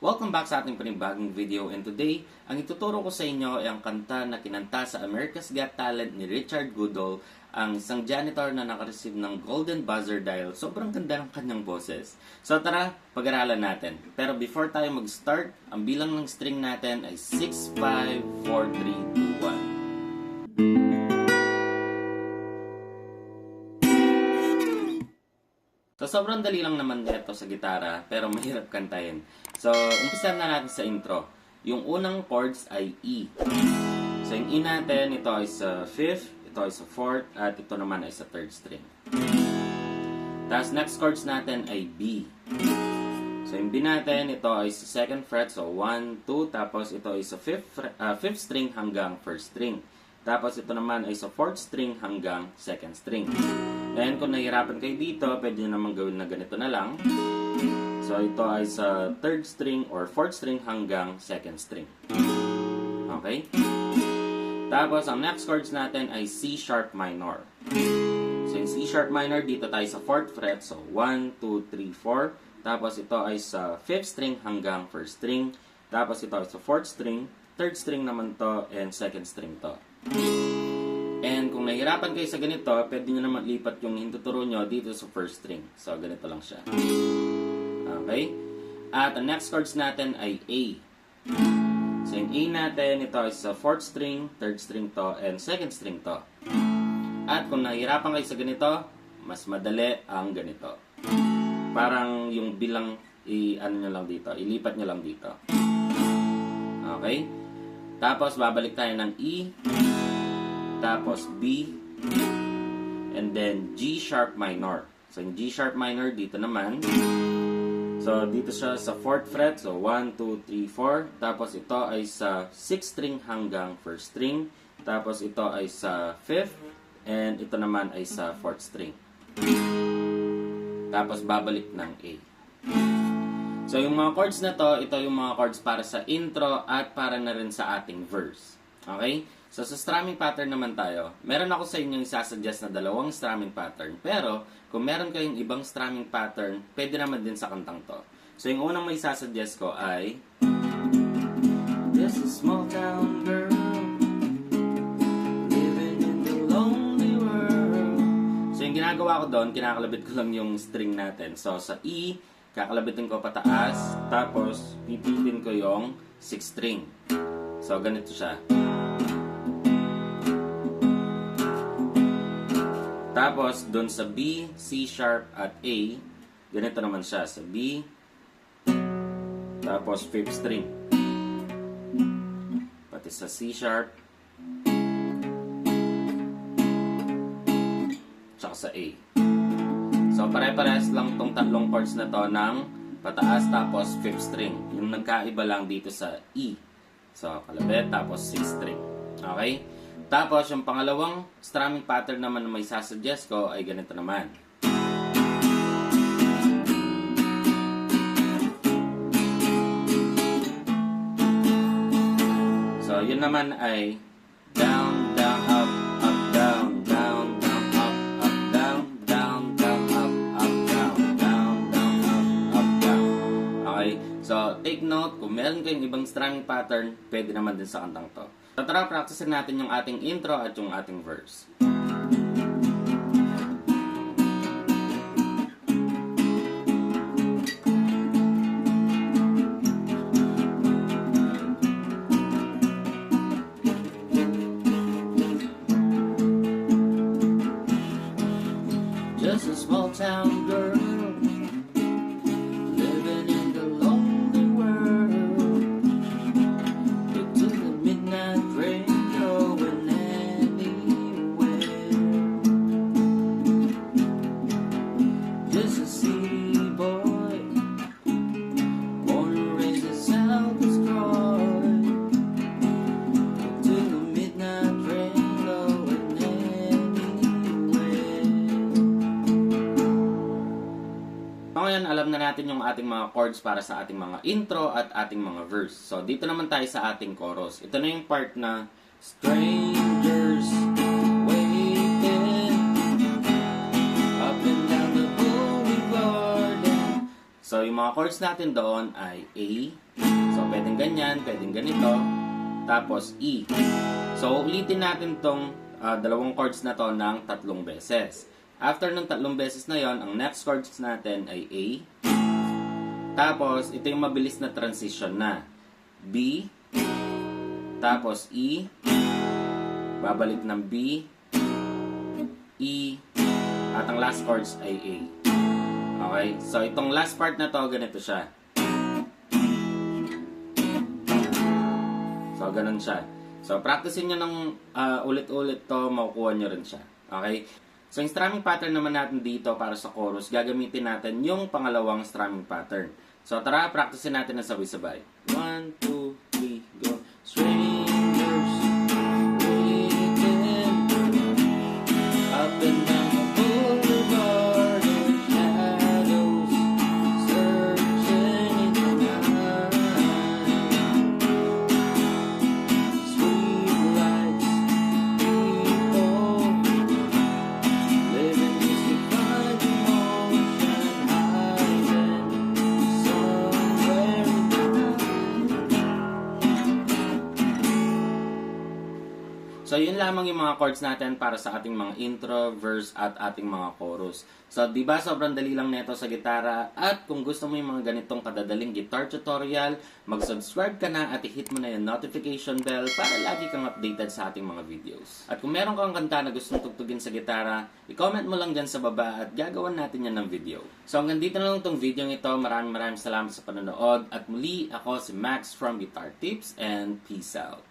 Welcome back sa ating panibagong video, and today, ang ituturo ko sa inyo ay ang kanta na kinanta sa America's Got Talent ni Richard Goodall, ang isang janitor na nakareceive ng Golden Buzzer dahil sobrang ganda ng kanyang boses. So tara, pag-aralan natin. Pero before tayo mag-start, ang bilang ng string natin ay 6, 5, 4, 3, 2, 1. So, sobrang dali lang naman ito sa gitara, pero mahirap kantahin. So, umpisa na natin sa intro. Yung unang chords ay E. So, yung E natin, ito ay sa 5th, ito ay sa 4th, at ito naman ay sa 3rd string. Tapos, next chords natin ay B. So, yung B natin, ito ay sa 2nd fret, so 1, 2, tapos ito ay sa 5th string hanggang 1st string. Tapos, ito naman ay sa 4th string hanggang 2nd string. And kung nahihirapan kayo dito, pwede nyo naman gawin na ganito na lang. So, ito ay sa 3rd string or 4th string hanggang 2nd string. Okay? Tapos, ang next chords natin ay C sharp minor. So, yung C sharp minor, dito tayo sa 4th fret. So, 1, 2, 3, 4. Tapos, ito ay sa 5th string hanggang 1st string. Tapos, ito ay sa 4th string. 3rd string naman to, and 2nd string to. And kung nahihirapan kayo sa ganito, pwede nyo naman lipat yung hintuturo nyo dito sa 1st string. So, ganito lang siya. Okay? At ang next chords natin ay A. So, yung A natin, ito ay sa 4th string, 3rd string to, and 2nd string to. At kung nahihirapan kayo sa ganito, mas madali ang ganito. Parang yung bilang, nyo lang dito, ilipat nyo lang dito. Okay? Tapos, babalik tayo ng E. Tapos B, and then G sharp minor. So, yung G sharp minor dito naman. So, dito siya sa 4th fret. So, 1, 2, 3, 4. Tapos, ito ay sa 6th string hanggang 1st string. Tapos, ito ay sa 5th. And ito naman ay sa 4th string. Tapos, babalik ng A. So, yung mga chords na to, ito yung mga chords para sa intro at para na rin sa ating verse. Okay? So, sa strumming pattern naman tayo. Meron ako sa inyo isasuggest na 2 strumming pattern. Pero, kung meron kayong ibang strumming pattern, pwede naman din sa kantang to. So, yung unang may isasuggest ko ay This is small town girl living in the lonely world. So, yung ginagawa ko doon, kinakalabit ko lang yung string natin. So, sa E, kakalabitin ko pataas. Tapos, pipitin ko yung 6th string. So, ganito siya. Tapos, doon sa B, C sharp at A, ganito naman siya. Sa B, tapos 5th string. Pati sa C sharp, tsaka sa A. So, pare-parehas lang tong tatlong chords na to ng pataas tapos 5th string. Yung nagkaiba lang dito sa E. So, kalabit tapos 6th string. Okay? Tapos, yung pangalawang strumming pattern naman na may sasuggest ko ay ganito naman. So, yun naman ay down, down, up, up, down, down, down, up, up, down, down, down, up, up, down, down, down, up, up, down. Okay? So, take note, kung meron kayong ibang strumming pattern, pwede naman din sa kantang to. So, tara, practicein natin yung ating intro at yung ating verse. Just a small town girl living in the lonely world. To the midnight train going anywhere. Just a city boy, born and raised in South Detroit. To the midnight train going anywhere. Ngayon, alam na natin yung ating mga chords para sa ating mga intro at ating mga verse. So, dito naman tayo sa ating chorus. Ito na yung part na strangers waiting up and down the boulevard. So, yung mga chords natin doon ay A. So, pwedeng ganyan, pwedeng ganito. Tapos, E. So, ulitin natin tong dalawang chords na to ng 3 beses. After ng 3 beses na yon, ang next chords natin ay A. Tapos, ito yung mabilis na transition na. B. Tapos, E. Babalik ng B. E. At ang last chords ay A. Okay? So, itong last part na to, ganito siya. So, ganun siya. So, practicein nyo ng ulit-ulit to, makukuha nyo rin siya. Okay? So, yung strumming pattern naman natin dito para sa chorus, gagamitin natin yung pangalawang strumming pattern. So, tara, practicein natin na sabay-sabay. 1, 2, 3, go. Strangers waiting up and down the boulevard of shadows, searching in the night. Street lights, people living mystified emotion, hiding somewhere in the night. So, yun lamang yung mga chords natin para sa ating mga intro, verse, at ating mga chorus. So, di ba sobrang dali lang neto sa gitara? At kung gusto mo yung mga ganitong kadadaling guitar tutorial, mag-subscribe ka na at i-hit mo na yung notification bell para lagi kang updated sa ating mga videos. At kung meron kang kanta na gustong tugtugin sa gitara, i-comment mo lang dyan sa baba at gagawan natin yan ng video. So, hanggang dito na lang itong video ito. Maraming salamat sa panonood. At muli, ako si Max from Guitar Tips and peace out.